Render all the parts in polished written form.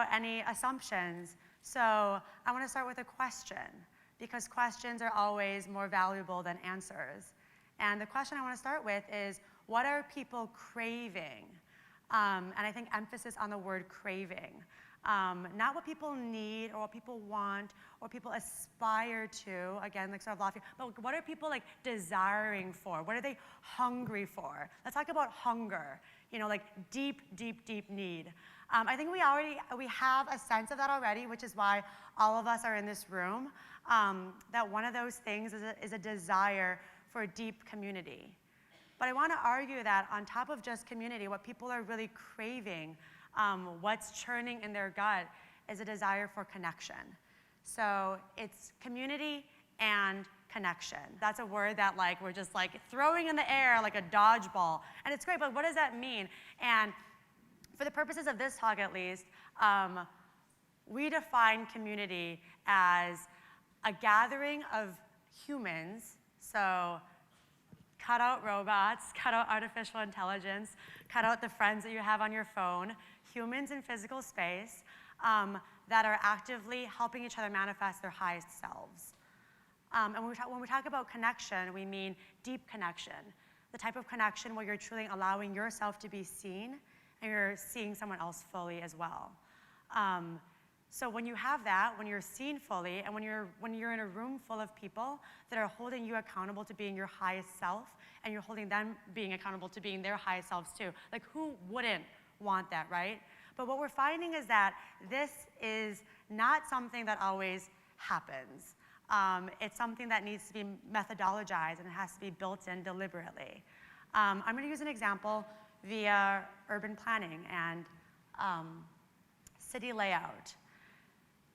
without any assumptions. So I want to start with a question, because questions are always more valuable than answers. And the question I want to start with is, what are people craving? And I think emphasis on the word craving. Not what people need or what people want or people aspire to, again, like sort of lofty, but what are people like desiring for? What are they hungry for? Let's talk about hunger, like deep, deep, deep need. I think we have a sense of that already, which is why all of us are in this room, that one of those things is a desire for deep community. But I want to argue that on top of just community, what people are really craving, what's churning in their gut, is a desire for connection. So it's community and connection. That's a word that we're just throwing in the air like a dodgeball. And it's great, but what does that mean? And for the purposes of this talk at least, we define community as a gathering of humans, so cut out robots, cut out artificial intelligence, cut out the friends that you have on your phone, humans in physical space that are actively helping each other manifest their highest selves. And when we talk about connection, we mean deep connection, the type of connection where you're truly allowing yourself to be seen and you're seeing someone else fully as well. So when you have that, when you're seen fully, and when you're in a room full of people that are holding you accountable to being your highest self, and you're holding them being accountable to being their highest selves too, who wouldn't want that, right? But what we're finding is that this is not something that always happens. It's something that needs to be methodologized, and it has to be built in deliberately. I'm going to use an example via urban planning and city layout,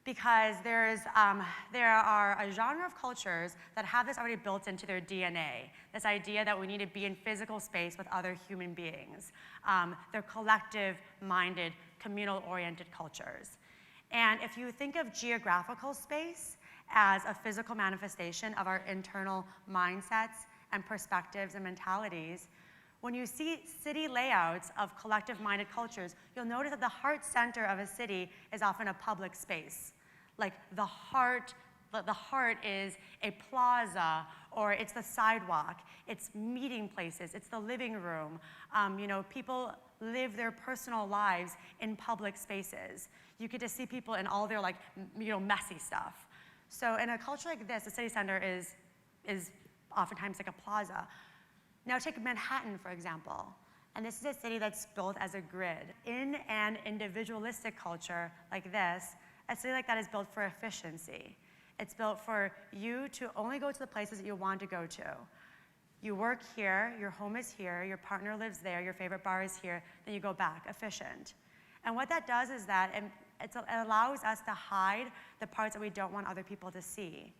because there are a genre of cultures that have this already built into their DNA, this idea that we need to be in physical space with other human beings. They're collective-minded, communal-oriented cultures. And if you think of geographical space as a physical manifestation of our internal mindsets and perspectives and mentalities, when you see city layouts of collective-minded cultures, you'll notice that the heart center of a city is often a public space. The heart is a plaza, or it's the sidewalk, it's meeting places, it's the living room. People live their personal lives in public spaces. You get to see people in all their messy stuff. So in a culture like this, the city center is oftentimes like a plaza. Now take Manhattan, for example. And this is a city that's built as a grid. In an individualistic culture like this, a city like that is built for efficiency. It's built for you to only go to the places that you want to go to. You work here, your home is here, your partner lives there, your favorite bar is here, then you go back, efficient. And what that does is that it allows us to hide the parts that we don't want other people to see.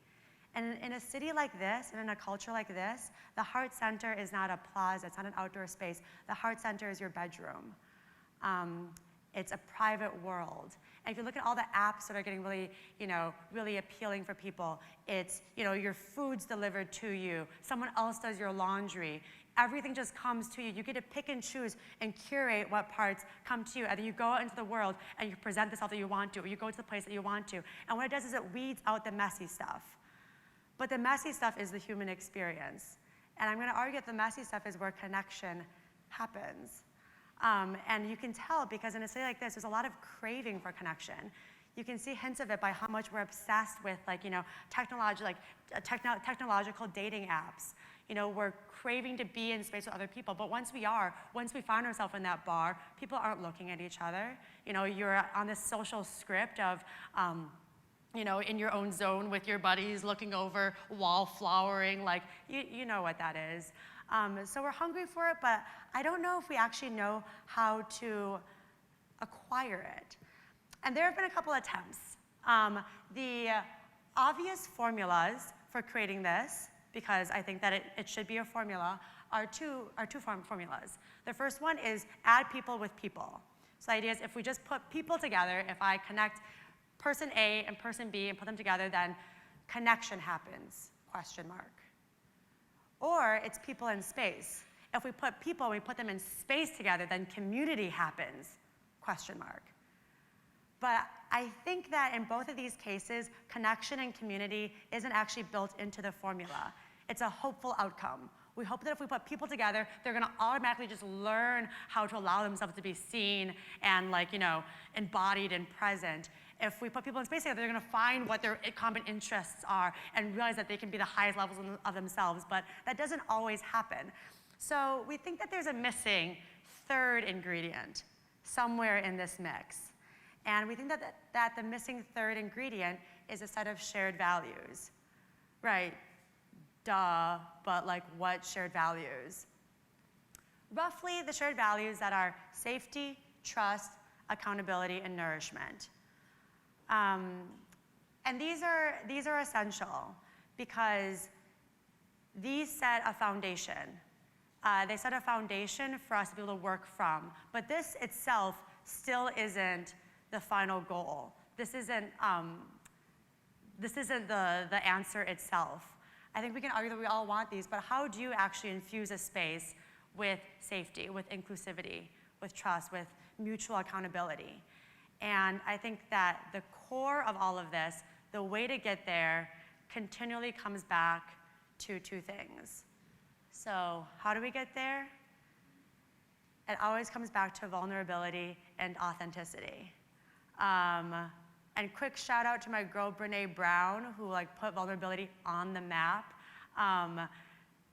And in a city like this, and in a culture like this, the heart center is not a plaza, it's not an outdoor space. The heart center is your bedroom. It's a private world. And if you look at all the apps that are getting really, really appealing for people, it's, your food's delivered to you, someone else does your laundry, everything just comes to you. You get to pick and choose and curate what parts come to you. And then you go out into the world and you present the stuff that you want to, or you go to the place that you want to. And what it does is it weeds out the messy stuff. But the messy stuff is the human experience. And I'm going to argue that the messy stuff is where connection happens. And you can tell, because in a city like this, there's a lot of craving for connection. You can see hints of it by how much we're obsessed with, technological dating apps. We're craving to be in space with other people. But once we find ourselves in that bar, people aren't looking at each other. You're on this social script of, in your own zone with your buddies, looking over, wallflowering, you know what that is. So we're hungry for it, but I don't know if we actually know how to acquire it. And there have been a couple attempts. The obvious formulas for creating this, because I think that it should be a formula, are two formulas. The first one is add people with people. So the idea is if we just put people together, if I connect person A and person B and put them together, then connection happens, question mark. Or it's people in space. If we put people, we put them in space together, then community happens, question mark. But I think that in both of these cases, connection and community isn't actually built into the formula. It's a hopeful outcome. We hope that if we put people together, they're gonna automatically just learn how to allow themselves to be seen and embodied and present. If we put people in space together, they're gonna find what their common interests are and realize that they can be the highest levels of themselves, but that doesn't always happen. So we think that there's a missing third ingredient somewhere in this mix. And we think that the missing third ingredient is a set of shared values. Right, duh, but what shared values? Roughly the shared values that are safety, trust, accountability, and nourishment. And these are essential because these set a foundation. They set a foundation for us to be able to work from. But this itself still isn't the final goal. This isn't the answer itself. I think we can argue that we all want these, but how do you actually infuse a space with safety, with inclusivity, with trust, with mutual accountability? And I think that the core of all of this, the way to get there, continually comes back to two things. So how do we get there? It always comes back to vulnerability and authenticity. And quick shout out to my girl Brene Brown, who put vulnerability on the map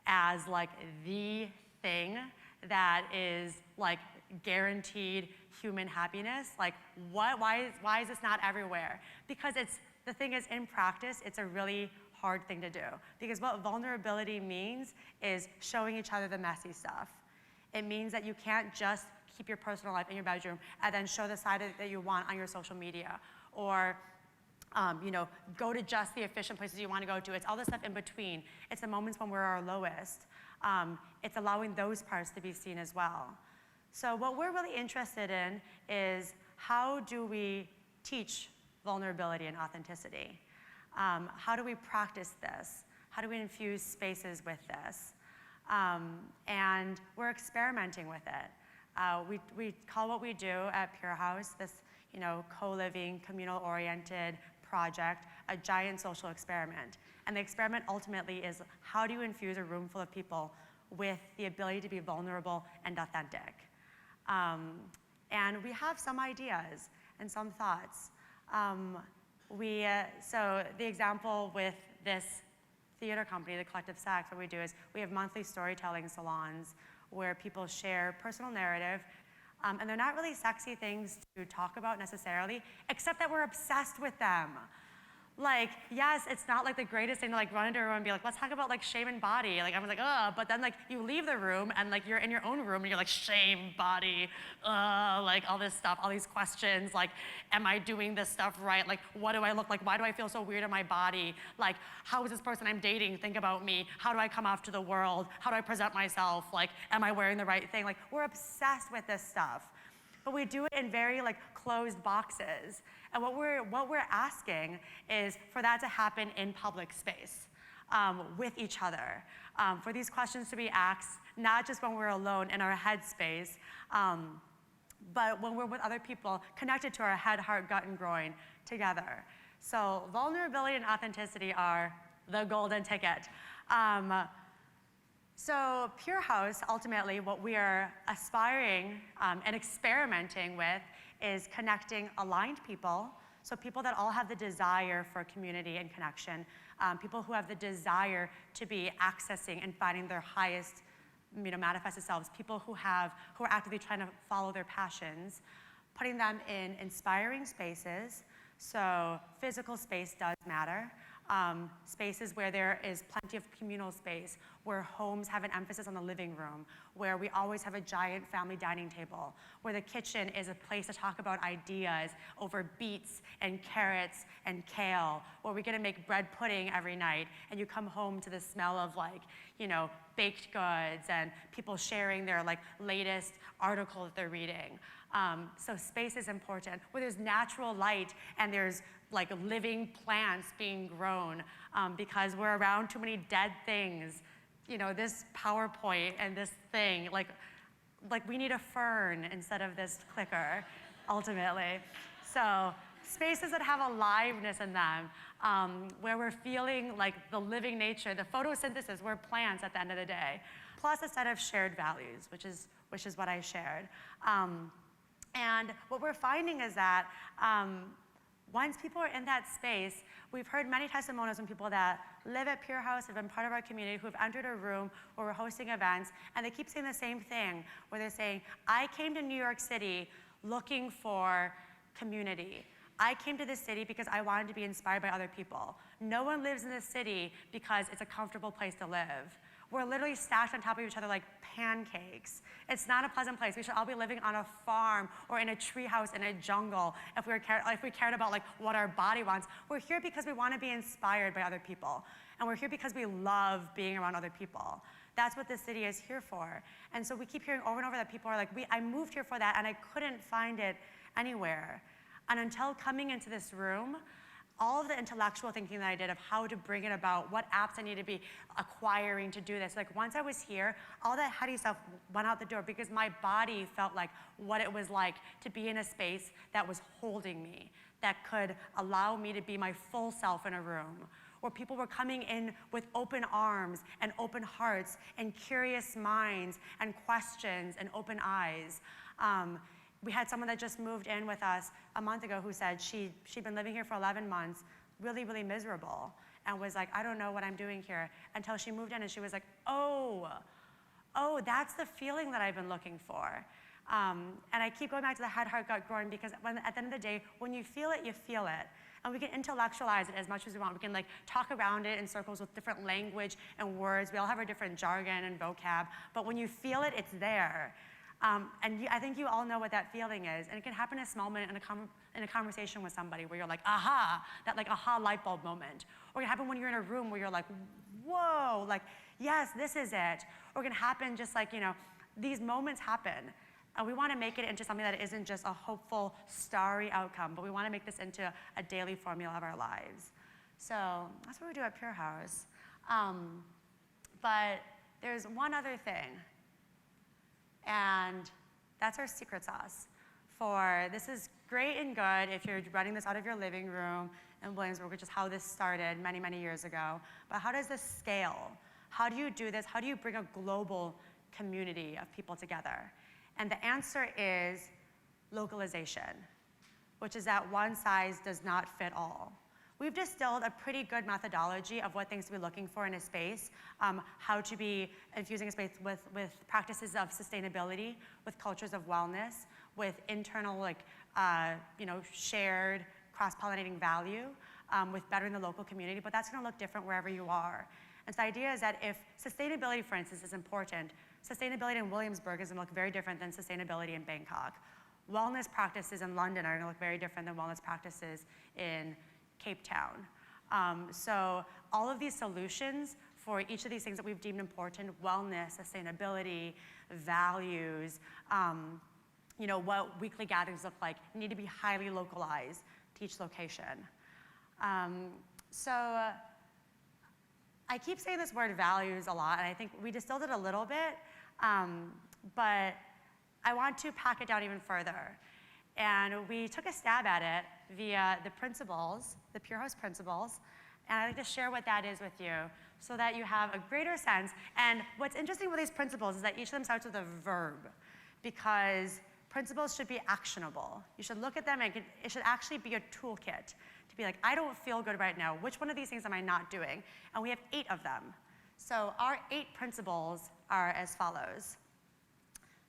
as the thing that is guaranteed human happiness. Why is this not everywhere? Because the thing is, in practice, it's a really hard thing to do. Because what vulnerability means is showing each other the messy stuff. It means that you can't just keep your personal life in your bedroom and then show the side of it that you want on your social media, or go to just the efficient places you want to go to. It's all the stuff in between. It's the moments when we're our lowest. It's allowing those parts to be seen as well. So what we're really interested in is, how do we teach vulnerability and authenticity? How do we practice this? How do we infuse spaces with this? And we're experimenting with it. We call what we do at Pure House this co-living, communal-oriented project, a giant social experiment. And the experiment ultimately is, how do you infuse a room full of people with the ability to be vulnerable and authentic? And we have some ideas and some thoughts. So the example with this theater company, the Collective Sex, what we do is we have monthly storytelling salons where people share personal narrative. And they're not really sexy things to talk about necessarily, except that we're obsessed with them. Yes, it's not the greatest thing to run into a room and be let's talk about shame and body. I'm ugh, but then you leave the room and you're in your own room and you're shame, body, all this stuff, all these questions, am I doing this stuff right? What do I look like? Why do I feel so weird in my body? How is this person I'm dating think about me? How do I come off to the world? How do I present myself? Am I wearing the right thing? We're obsessed with this stuff. But we do it in very closed boxes. And what we're asking is for that to happen in public space, with each other. For these questions to be asked, not just when we're alone in our head space, but when we're with other people connected to our head, heart, gut, and groin together. So vulnerability and authenticity are the golden ticket. So Pure House, ultimately, what we are aspiring and experimenting with is connecting aligned people, so people that all have the desire for community and connection, people who have the desire to be accessing and finding their highest manifested selves, people who are actively trying to follow their passions, putting them in inspiring spaces. So physical space does matter. Spaces where there is plenty of communal space, where homes have an emphasis on the living room, where we always have a giant family dining table, where the kitchen is a place to talk about ideas over beets and carrots and kale, where we get to make bread pudding every night, and you come home to the smell of baked goods and people sharing their latest article that they're reading. So space is important, where there's natural light and there's living plants being grown, because we're around too many dead things. This PowerPoint and this thing, we need a fern instead of this clicker, ultimately. So spaces that have aliveness in them, where we're feeling like the living nature, the photosynthesis, we're plants at the end of the day, plus a set of shared values, which is what I shared. And what we're finding is that once people are in that space, we've heard many testimonials from people that live at Pure House, have been part of our community, who've entered a room where we're hosting events, and they keep saying the same thing, where they're saying, I came to New York City looking for community. I came to this city because I wanted to be inspired by other people. No one lives in this city because it's a comfortable place to live. We're literally stacked on top of each other like pancakes. It's not a pleasant place. We should all be living on a farm or in a treehouse in a jungle if we cared about like what our body wants. We're here because we want to be inspired by other people. And we're here because we love being around other people. That's what this city is here for. And so we keep hearing over and over that people are like, I moved here for that and I couldn't find it anywhere. And until coming into this room, all of the intellectual thinking that I did of how to bring it about, what apps I need to be acquiring to do this, like once I was here, all that heady stuff went out the door because my body felt like what it was like to be in a space that was holding me, that could allow me to be my full self in a room, where people were coming in with open arms and open hearts and curious minds and questions and open eyes. We had someone that just moved in with us a month ago who said she'd been living here for 11 months, really, really miserable, and was like, I don't know what I'm doing here, until she moved in and she was like, oh, that's the feeling that I've been looking for. And I keep going back to the head, heart, gut, groin, because at the end of the day, when you feel it, you feel it. And we can intellectualize it as much as we want. We can like talk around it in circles with different language and words. We all have our different jargon and vocab, but when you feel it, it's there. I think you all know what that feeling is, and it can happen in a small minute in a conversation with somebody where you're like, aha, that like aha light bulb moment. Or it can happen when you're in a room where you're like, whoa, like, yes, this is it. Or it can happen just like, these moments happen. And we want to make it into something that isn't just a hopeful, starry outcome, but we want to make this into a daily formula of our lives. So that's what we do at Pure House. But there's one other thing. And that's our secret sauce. This is great and good if you're running this out of your living room in Williamsburg, which is how this started many, many years ago. But how does this scale? How do you do this? How do you bring a global community of people together? And the answer is localization, which is that one size does not fit all. We've distilled a pretty good methodology of what things to be looking for in a space, how to be infusing a space with practices of sustainability, with cultures of wellness, with internal, shared cross-pollinating value, with bettering the local community, but that's gonna look different wherever you are. And so the idea is that if sustainability, for instance, is important, sustainability in Williamsburg is gonna look very different than sustainability in Bangkok. Wellness practices in London are gonna look very different than wellness practices in Cape Town. So all of these solutions for each of these things that we've deemed important, wellness, sustainability, values, what weekly gatherings look like, need to be highly localized to each location. So I keep saying this word values a lot, and I think we distilled it a little bit, but I want to pack it down even further. And we took a stab at it via the principles, the Pure House principles, and I'd like to share what that is with you so that you have a greater sense. And what's interesting with these principles is that each of them starts with a verb, because principles should be actionable. You should look at them and it should actually be a toolkit to be like, I don't feel good right now. Which one of these things am I not doing? And we have 8 of them. So our 8 principles are as follows.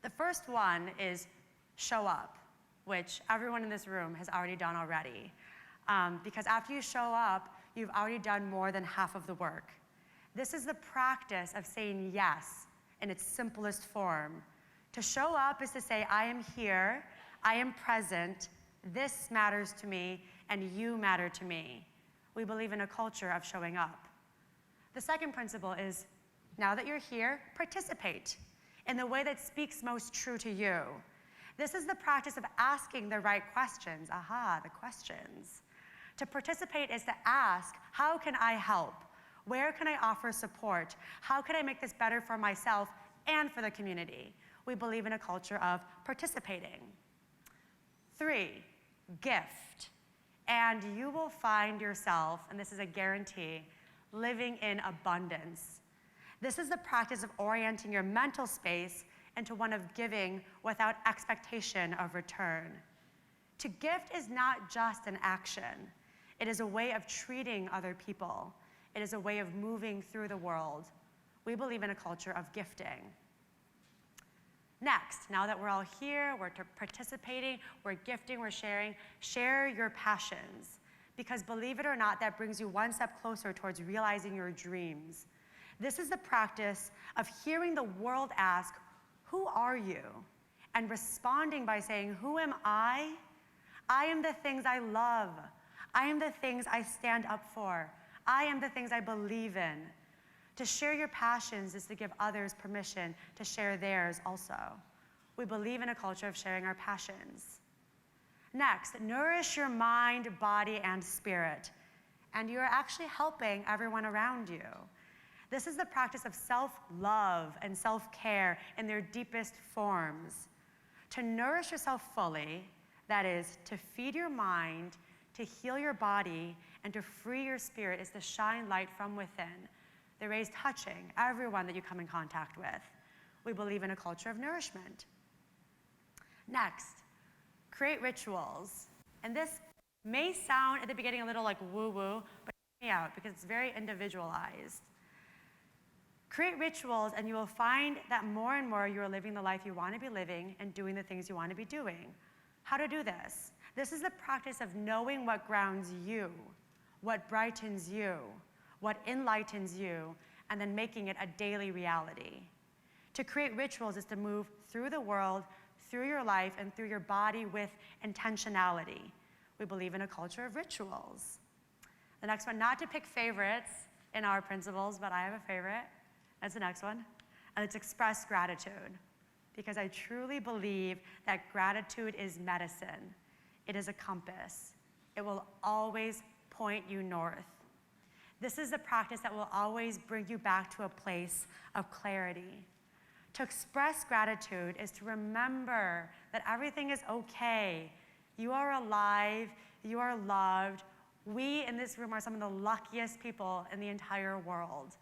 The first one is show up, which everyone in this room has already done already. Because after you show up, you've already done more than half of the work. This is the practice of saying yes in its simplest form. To show up is to say, I am here, I am present, this matters to me, and you matter to me. We believe in a culture of showing up. The second principle is, now that you're here, participate in the way that speaks most true to you. This is the practice of asking the right questions. Aha, the questions. To participate is to ask, how can I help? Where can I offer support? How can I make this better for myself and for the community? We believe in a culture of participating. 3, gift. And you will find yourself, and this is a guarantee, living in abundance. This is the practice of orienting your mental space into one of giving without expectation of return. To gift is not just an action. It is a way of treating other people. It is a way of moving through the world. We believe in a culture of gifting. Next, now that we're all here, we're participating, we're gifting, we're sharing, share your passions. Because believe it or not, that brings you one step closer towards realizing your dreams. This is the practice of hearing the world ask, who are you? And responding by saying, who am I? I am the things I love. I am the things I stand up for. I am the things I believe in. To share your passions is to give others permission to share theirs also. We believe in a culture of sharing our passions. Next, nourish your mind, body, and spirit. And you are actually helping everyone around you. This is the practice of self-love and self-care in their deepest forms. To nourish yourself fully, that is, to feed your mind, to heal your body, and to free your spirit is to shine light from within. The rays touching everyone that you come in contact with. We believe in a culture of nourishment. Next, create rituals. And this may sound at the beginning a little like woo-woo, but hear me out because it's very individualized. Create rituals and you will find that more and more you are living the life you want to be living and doing the things you want to be doing. How to do this? This is the practice of knowing what grounds you, what brightens you, what enlightens you, and then making it a daily reality. To create rituals is to move through the world, through your life, and through your body with intentionality. We believe in a culture of rituals. The next one, not to pick favorites in our principles, but I have a favorite. That's the next one. And it's express gratitude. Because I truly believe that gratitude is medicine. It is a compass. It will always point you north. This is a practice that will always bring you back to a place of clarity. To express gratitude is to remember that everything is okay. You are alive, you are loved. We in this room are some of the luckiest people in the entire world.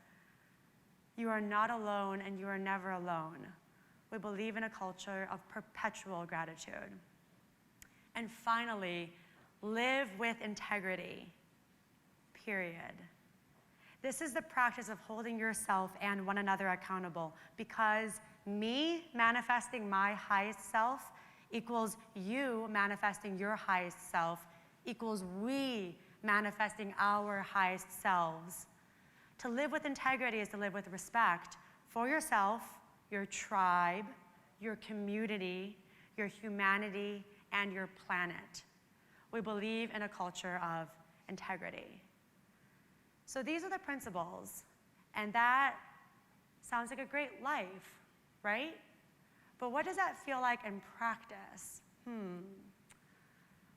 You are not alone and you are never alone. We believe in a culture of perpetual gratitude. And finally, live with integrity, period. This is the practice of holding yourself and one another accountable because me manifesting my highest self equals you manifesting your highest self equals we manifesting our highest selves. To live with integrity is to live with respect for yourself, your tribe, your community, your humanity, and your planet. We believe in a culture of integrity. So these are the principles, and that sounds like a great life, right? But what does that feel like in practice?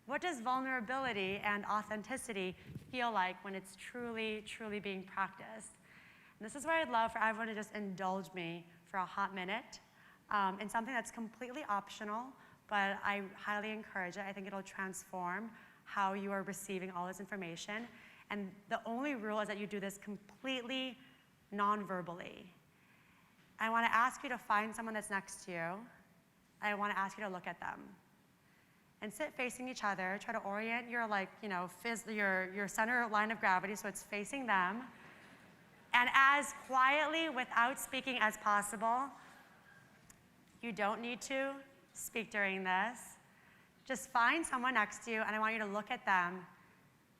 What does vulnerability and authenticity feel like when it's truly, truly being practiced? And this is where I'd love for everyone to just indulge me for a hot minute in something that's completely optional, but I highly encourage it. I think it'll transform how you are receiving all this information. And the only rule is that you do this completely non-verbally. I want to ask you to find someone that's next to you. I want to ask you to look at them. And sit facing each other. Try to orient your, your center line of gravity so it's facing them. And as quietly, without speaking as possible, you don't need to speak during this. Just find someone next to you, and I want you to look at them.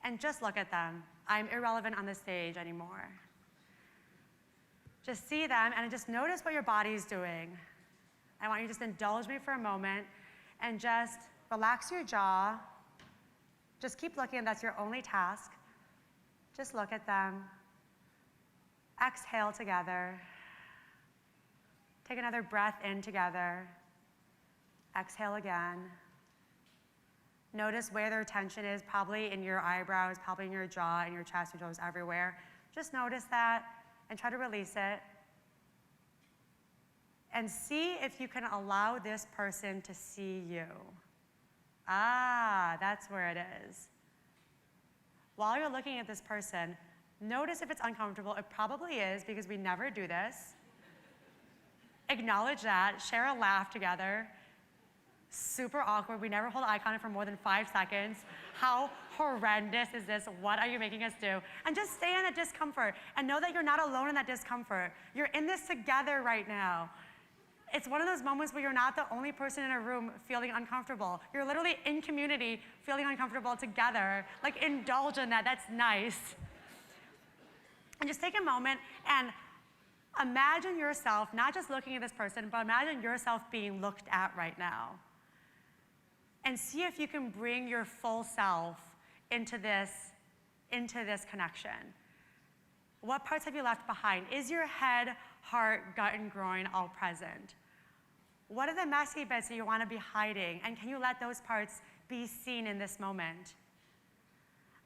And just look at them. I'm irrelevant on the stage anymore. Just see them and just notice what your body's doing. I want you to just indulge me for a moment and just relax your jaw. Just keep looking, and that's your only task. Just look at them. Exhale together. Take another breath in together. Exhale again. Notice where their tension is, probably in your eyebrows, probably in your jaw, in your chest, your toes, everywhere. Just notice that and try to release it. And see if you can allow this person to see you. Ah, that's where it is. While you're looking at this person, notice if it's uncomfortable. It probably is because we never do this. Acknowledge that, share a laugh together. Super awkward, we never hold eye contact for more than 5 seconds. How horrendous is this? What are you making us do? And just stay in that discomfort and know that you're not alone in that discomfort. You're in this together right now. It's one of those moments where you're not the only person in a room feeling uncomfortable. You're literally in community feeling uncomfortable together. Like, indulge in that, that's nice. And just take a moment and imagine yourself, not just looking at this person, but imagine yourself being looked at right now. And see if you can bring your full self into this connection. What parts have you left behind? Is your head, heart, gut, and groin all present? What are the messy bits that you want to be hiding? And can you let those parts be seen in this moment?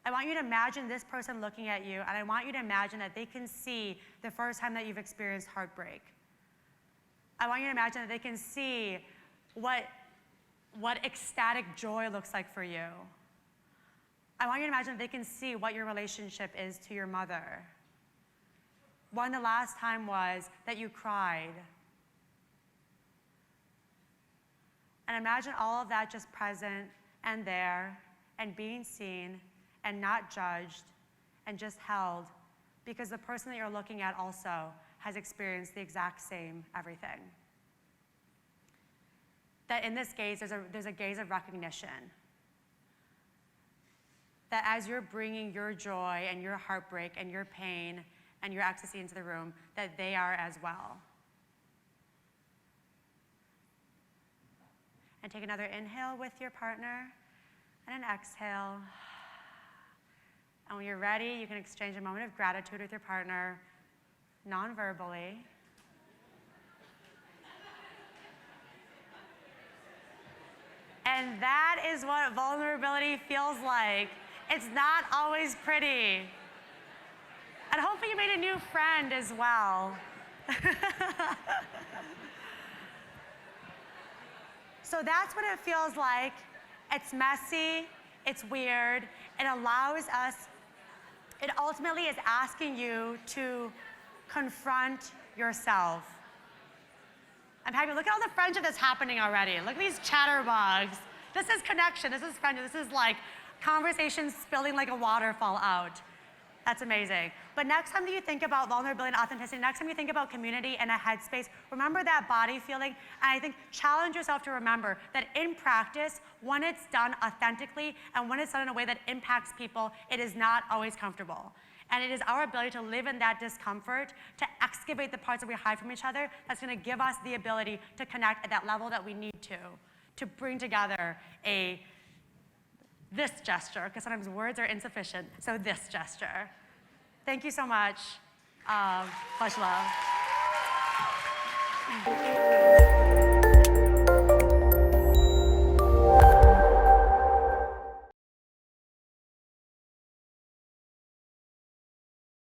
I want you to imagine this person looking at you, and I want you to imagine that they can see the first time that you've experienced heartbreak. I want you to imagine that they can see what ecstatic joy looks like for you. I want you to imagine that they can see what your relationship is to your mother. When the last time was that you cried. And imagine all of that just present and there and being seen and not judged and just held, because the person that you're looking at also has experienced the exact same everything. That in this gaze, there's a gaze of recognition. That as you're bringing your joy and your heartbreak and your pain and your ecstasy into the room, that they are as well. And take another inhale with your partner and an exhale. And when you're ready, you can exchange a moment of gratitude with your partner, non-verbally. And that is what vulnerability feels like. It's not always pretty. And hopefully you made a new friend as well. So that's what it feels like. It's messy, it's weird. It allows us, it ultimately is asking you to confront yourself. I'm happy, look at all the friendship that's happening already. Look at these chatterbogs. This is connection, this is friendship, this is like conversations spilling like a waterfall out. That's amazing. But next time that you think about vulnerability and authenticity, next time you think about community and a headspace, remember that body feeling. And I think challenge yourself to remember that in practice, when it's done authentically and when it's done in a way that impacts people, it is not always comfortable. And it is our ability to live in that discomfort, to excavate the parts that we hide from each other, that's going to give us the ability to connect at that level that we need to bring together this gesture, because sometimes words are insufficient, so this gesture. Thank you so much. Much love.